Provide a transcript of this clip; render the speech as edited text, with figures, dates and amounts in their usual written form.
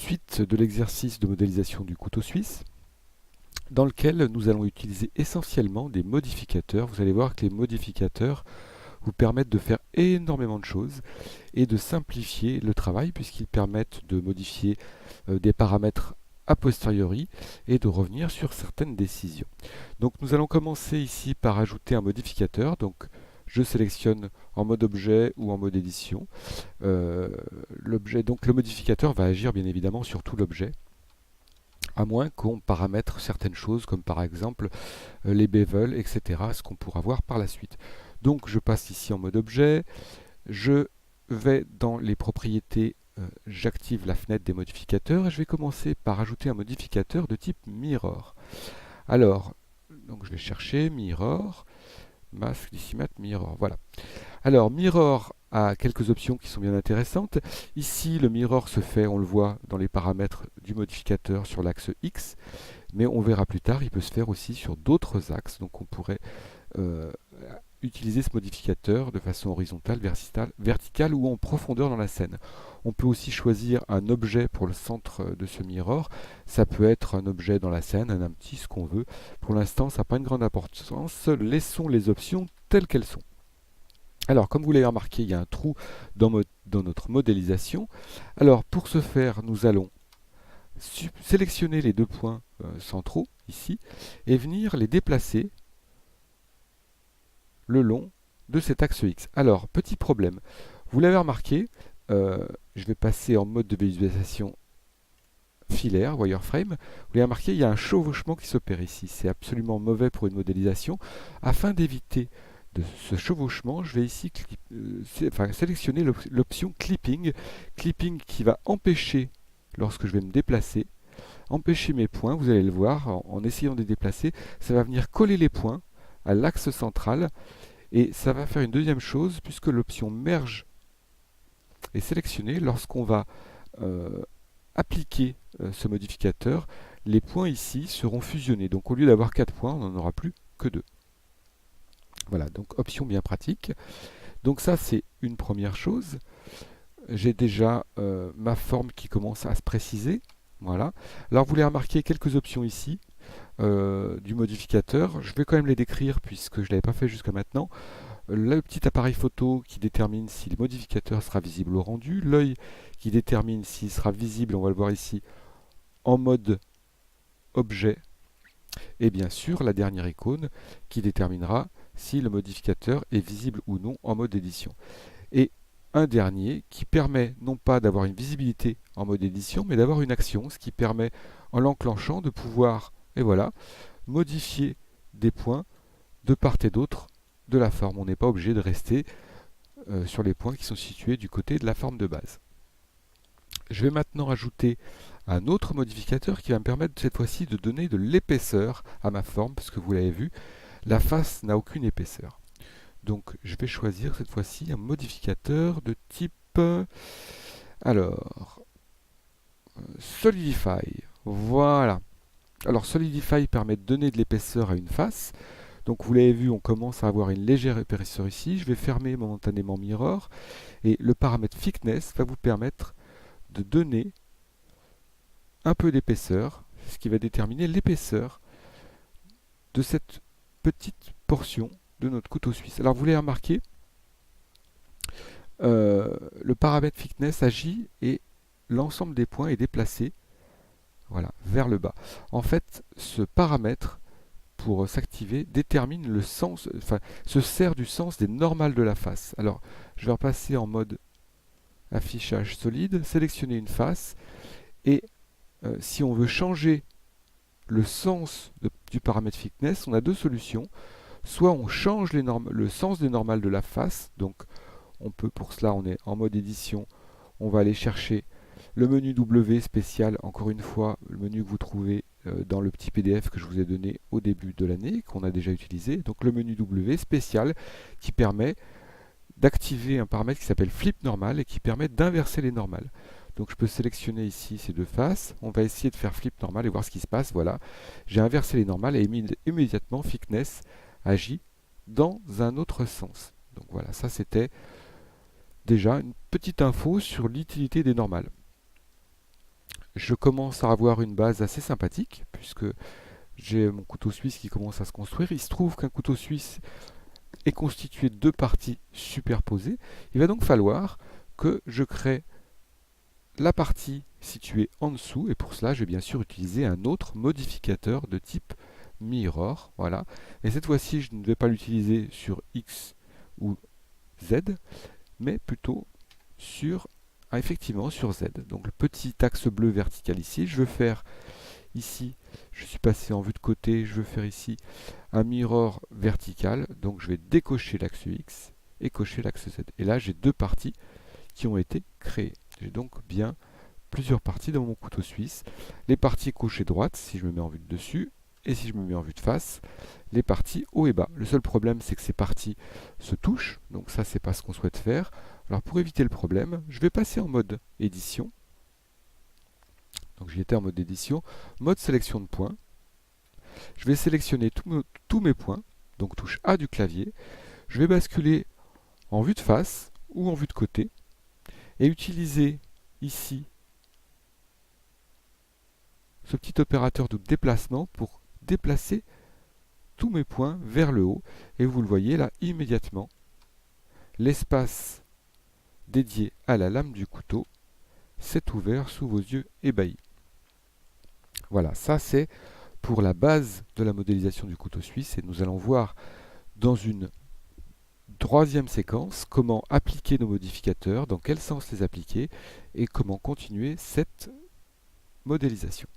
suite de l'exercice de modélisation du couteau suisse, dans lequel nous allons utiliser essentiellement des modificateurs. Vous allez voir que les modificateurs vous permettent de faire énormément de choses et de simplifier le travail, puisqu'ils permettent de modifier des paramètres a posteriori et de revenir sur certaines décisions. Donc nous allons commencer ici par ajouter un modificateur. Donc je sélectionne en mode objet ou en mode édition. L'objet, donc le modificateur va agir bien évidemment sur tout l'objet, à moins qu'on paramètre certaines choses comme par exemple les bevels, etc., ce qu'on pourra voir par la suite. Donc je passe ici en mode objet, je vais dans les propriétés, j'active la fenêtre des modificateurs et je vais commencer par ajouter un modificateur de type mirror. Alors, donc je vais chercher mirror, mask, decimat, mirror, voilà. Alors mirror a quelques options qui sont bien intéressantes. Ici le mirror se fait, on le voit dans les paramètres du modificateur sur l'axe X, mais on verra plus tard, il peut se faire aussi sur d'autres axes, donc on pourrait utiliser ce modificateur de façon horizontale, verticale ou en profondeur dans la scène. On peut aussi choisir un objet pour le centre de ce mirror. Ça peut être un objet dans la scène, un empty, ce qu'on veut. Pour l'instant, ça n'a pas une grande importance. Laissons les options telles qu'elles sont. Alors, comme vous l'avez remarqué, il y a un trou dans notre modélisation. Alors, pour ce faire, nous allons sélectionner les deux points centraux, ici, et venir les déplacer le long de cet axe X. Alors, petit problème, vous l'avez remarqué, je vais passer en mode de visualisation filaire, wireframe. Vous l'avez remarqué, il y a un chevauchement qui s'opère ici. C'est absolument mauvais pour une modélisation. Afin d'éviter ce chevauchement, je vais ici sélectionner l'option clipping. Clipping qui va empêcher, lorsque je vais me déplacer, empêcher mes points. Vous allez le voir, en essayant de les déplacer, ça va venir coller les points à l'axe central. Et ça va faire une deuxième chose, puisque l'option merge est sélectionnée, lorsqu'on va appliquer ce modificateur, les points ici seront fusionnés. Donc au lieu d'avoir 4 points, on n'en aura plus que 2. Voilà, donc option bien pratique. Donc ça, c'est une première chose. J'ai déjà ma forme qui commence à se préciser. Voilà. Alors vous voulez remarquer quelques options ici du modificateur. Je vais quand même les décrire puisque je ne l'avais pas fait jusqu'à maintenant. Le petit appareil photo qui détermine si le modificateur sera visible au rendu. L'œil qui détermine s'il sera visible, on va le voir ici, en mode objet. Et bien sûr, la dernière icône qui déterminera si le modificateur est visible ou non en mode édition. Et un dernier qui permet non pas d'avoir une visibilité en mode édition, mais d'avoir une action, ce qui permet, en l'enclenchant, de pouvoir, et voilà, modifier des points de part et d'autre de la forme. On n'est pas obligé de rester sur les points qui sont situés du côté de la forme de base. Je vais maintenant ajouter un autre modificateur qui va me permettre cette fois-ci de donner de l'épaisseur à ma forme, parce que vous l'avez vu, la face n'a aucune épaisseur. Donc je vais choisir cette fois-ci un modificateur de type Solidify. Voilà. Alors Solidify permet de donner de l'épaisseur à une face. Donc vous l'avez vu, on commence à avoir une légère épaisseur ici. Je vais fermer momentanément Mirror. Et le paramètre Thickness va vous permettre de donner un peu d'épaisseur, ce qui va déterminer l'épaisseur de cette petite portion de notre couteau suisse. Alors vous l'avez remarqué, le paramètre Thickness agit et l'ensemble des points est déplacé, voilà, vers le bas. En fait, ce paramètre, pour s'activer, détermine le sens, enfin, se sert du sens des normales de la face. Alors, je vais repasser en mode affichage solide, sélectionner une face, et si on veut changer le sens du paramètre Thickness, on a deux solutions. Soit on change le sens des normales de la face, donc on peut, pour cela, on est en mode édition, on va aller chercher le menu W spécial, encore une fois, le menu que vous trouvez dans le petit PDF que je vous ai donné au début de l'année, qu'on a déjà utilisé. Donc le menu W spécial qui permet d'activer un paramètre qui s'appelle Flip Normal et qui permet d'inverser les normales. Donc je peux sélectionner ici ces deux faces, on va essayer de faire Flip Normal et voir ce qui se passe. Voilà, j'ai inversé les normales et immédiatement Thickness agit dans un autre sens. Donc voilà, ça c'était déjà une petite info sur l'utilité des normales. je commence à avoir une base assez sympathique, puisque j'ai mon couteau suisse qui commence à se construire. Il se trouve qu'un couteau suisse est constitué de deux parties superposées. Il va donc falloir que je crée la partie située en dessous, et pour cela, je vais bien sûr utiliser un autre modificateur de type mirror. Voilà. Et cette fois-ci, je ne vais pas l'utiliser sur X ou Z, mais plutôt sur, effectivement, sur Z. Donc le petit axe bleu vertical ici, je veux faire ici, je suis passé en vue de côté, je veux faire ici un mirror vertical, donc je vais décocher l'axe X et cocher l'axe Z. Et là, j'ai deux parties qui ont été créées. J'ai donc bien plusieurs parties dans mon couteau suisse. Les parties gauche et droite, si je me mets en vue de dessus, et si je me mets en vue de face, les parties haut et bas. Le seul problème, c'est que ces parties se touchent, donc ça, c'est pas ce qu'on souhaite faire. Alors pour éviter le problème, je vais passer en mode édition. Donc j'y étais en mode édition, mode sélection de points. Je vais sélectionner tous mes points, donc touche A du clavier. Je vais basculer en vue de face ou en vue de côté et utiliser ici ce petit opérateur de déplacement pour déplacer tous mes points vers le haut. Et vous le voyez là immédiatement, l'espace dédié à la lame du couteau s'est ouvert sous vos yeux ébahis. Voilà, ça c'est pour la base de la modélisation du couteau suisse, et nous allons voir dans une troisième séquence comment appliquer nos modificateurs, dans quel sens les appliquer et comment continuer cette modélisation.